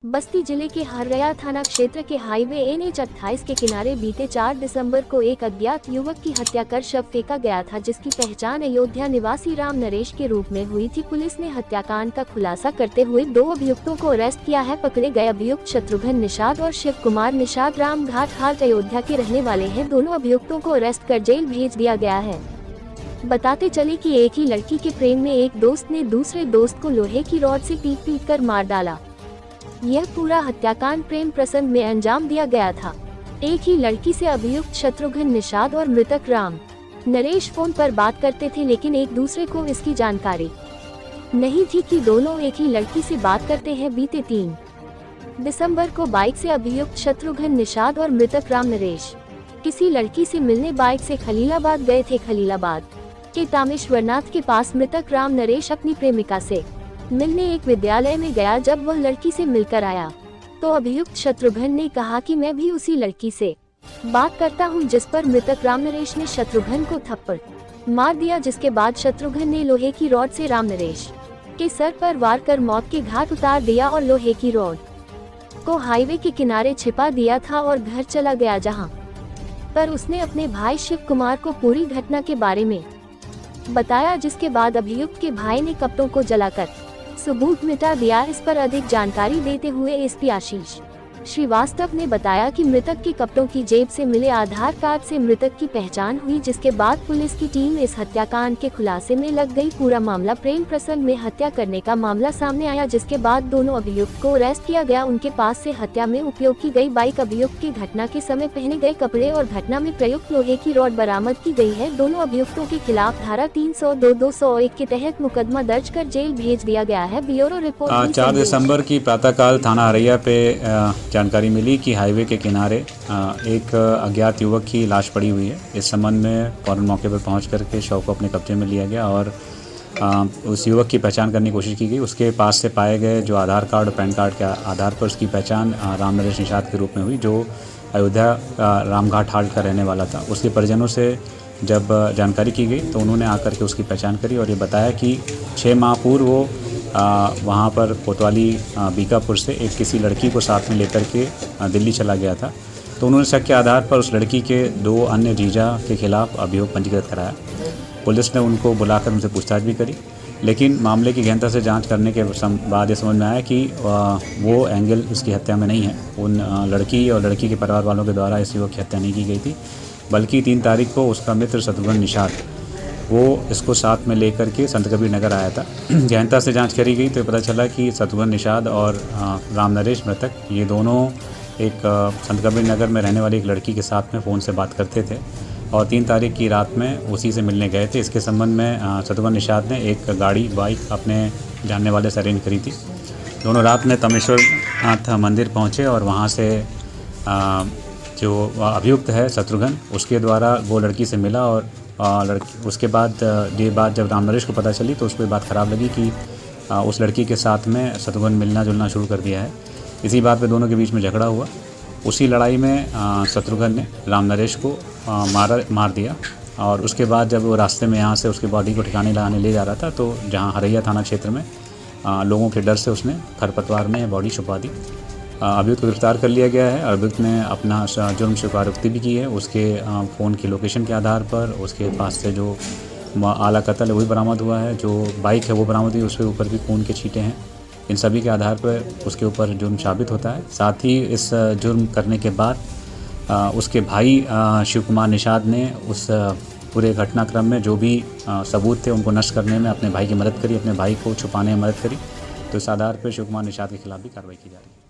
बस्ती जिले के हरया थाना क्षेत्र के हाईवे NH 28 के किनारे बीते 4 दिसंबर को एक अज्ञात युवक की हत्या कर शव फेंका गया था, जिसकी पहचान अयोध्या निवासी राम नरेश के रूप में हुई थी। पुलिस ने हत्याकांड का खुलासा करते हुए 2 अभियुक्तों को अरेस्ट किया है। पकड़े गए अभियुक्त शत्रुघ्न निषाद और शिव कुमार निषाद राम घाट हाट अयोध्या के रहने वाले हैं। दोनों अभियुक्तों को अरेस्ट कर जेल भेज दिया गया है। बताते चले कि एक ही लड़की के प्रेम में एक दोस्त ने दूसरे दोस्त को लोहे की रॉड से पीट कर मार डाला। यह पूरा हत्याकांड प्रेम प्रसंग में अंजाम दिया गया था। एक ही लड़की से अभियुक्त शत्रुघ्न निषाद और मृतक राम नरेश फोन पर बात करते थे, लेकिन एक दूसरे को इसकी जानकारी नहीं थी कि दोनों एक ही लड़की से बात करते हैं। बीते 3 दिसंबर को बाइक से अभियुक्त शत्रुघ्न निषाद और मृतक राम नरेश किसी लड़की से मिलने बाइक से खलीलाबाद गए थे। खलीलाबाद के तामेश्वरनाथ के पास मृतक राम नरेश अपनी प्रेमिका से मिलने एक विद्यालय में गया। जब वह लड़की से मिलकर आया तो अभियुक्त शत्रुघ्न ने कहा कि मैं भी उसी लड़की से बात करता हूं, जिस पर मृतक राम नरेश ने शत्रुघ्न को थप्पड़ मार दिया, जिसके बाद शत्रुघ्न ने लोहे की रॉड से राम नरेश के सर पर वार कर मौत के घाट उतार दिया और लोहे की रॉड को हाईवे के किनारे छिपा दिया था और घर चला गया, जहां पर उसने अपने भाई शिव कुमार को पूरी घटना के बारे में बताया, जिसके बाद अभियुक्त के भाई ने कपड़ों को जलाकर सबूत मिटा दिया। इस पर अधिक जानकारी देते हुए एसपी आशीष श्रीवास्तव ने बताया कि मृतक के कपड़ों की जेब से मिले आधार कार्ड से मृतक की पहचान हुई, जिसके बाद पुलिस की टीम इस हत्याकांड के खुलासे में लग गई। पूरा मामला प्रेम प्रसंग में हत्या करने का मामला सामने आया, जिसके बाद दोनों अभियुक्त को अरेस्ट किया गया। उनके पास से हत्या में उपयोग की गई बाइक, अभियुक्त की घटना के समय पहने गए कपड़े और घटना में प्रयुक्त लोहे की रॉड बरामद की गई है। दोनों अभियुक्तों के खिलाफ धारा 302-201 के तहत मुकदमा दर्ज कर जेल भेज दिया गया है। Bureau report. 4 दिसंबर की प्रातःकाल थाना हरैया पे जानकारी मिली कि हाईवे के किनारे एक अज्ञात युवक की लाश पड़ी हुई है। इस संबंध में फौरन मौके पर पहुंच करके शव को अपने कब्जे में लिया गया और उस युवक की पहचान करने की कोशिश की गई। उसके पास से पाए गए जो आधार कार्ड और पैन कार्ड के आधार पर उसकी पहचान राम नरेश निषाद के रूप में हुई, जो अयोध्या रामघाट हाट का रहने वाला था। उसके परिजनों से जब जानकारी की गई तो उन्होंने आकर के उसकी पहचान करी और ये बताया कि 6 माह पूर्व वो वहाँ पर कोतवाली बीकापुर से एक किसी लड़की को साथ में लेकर के दिल्ली चला गया था। तो उन्होंने शक के आधार पर उस लड़की के 2 अन्य जीजा के खिलाफ अभियोग पंजीकृत कराया। पुलिस ने उनको बुलाकर उनसे पूछताछ भी करी, लेकिन मामले की गहनता से जांच करने के बाद ये समझ में आया कि वो एंगल उसकी हत्या में नहीं है। उन लड़की और लड़की के परिवार वालों के द्वारा इस युवक की हत्या नहीं की गई थी, बल्कि 3 तारीख को उसका मित्र शत्रुघ्न निषाद वो इसको साथ में लेकर के संत कबीर नगर आया था। गहनता से जांच करी गई तो पता चला कि शत्रुघ्न निषाद और राम नरेश मृतक ये दोनों एक संत कबीर नगर में रहने वाली एक लड़की के साथ में फ़ोन से बात करते थे और 3 तारीख की रात में उसी से मिलने गए थे। इसके संबंध में शत्रुघ्न निषाद ने एक बाइक अपने जानने वाले से अरेंज करी थी। दोनों रात में तमेश्वरनाथ मंदिर पहुँचे और वहाँ से जो अभियुक्त है शत्रुघ्न, उसके द्वारा वो लड़की से मिला और उसके बाद ये बात जब राम नरेश को पता चली तो उसको ये बात ख़राब लगी कि उस लड़की के साथ में शत्रुघ्न मिलना जुलना शुरू कर दिया है। इसी बात पे दोनों के बीच में झगड़ा हुआ। उसी लड़ाई में शत्रुघ्न ने राम नरेश को मार दिया और उसके बाद जब वो रास्ते में यहाँ से उसकी बॉडी को ठिकाने लगाने ले जा रहा था तो जहाँ हरैया थाना क्षेत्र में लोगों के डर से उसने खरपतवार में बॉडी छुपा दी। अभियुक्त को गिरफ्तार कर लिया गया है। अभियुक्त ने अपना जुर्म स्वीकारोक्ति भी की है। उसके फ़ोन की लोकेशन के आधार पर उसके पास से जो आला कत्ल है वही बरामद हुआ है, जो बाइक है वो बरामद हुई, उसके ऊपर भी खून के छींटे हैं। इन सभी के आधार पर उसके ऊपर जुर्म साबित होता है। साथ ही इस जुर्म करने के बाद उसके भाई शिव कुमार निषाद ने उस पूरे घटनाक्रम में जो भी सबूत थे उनको नष्ट करने में अपने भाई की मदद करी, अपने भाई को छुपाने में मदद करी। तो इस आधार पर शिव कुमार निषाद के खिलाफ भी कार्रवाई की जा रही है।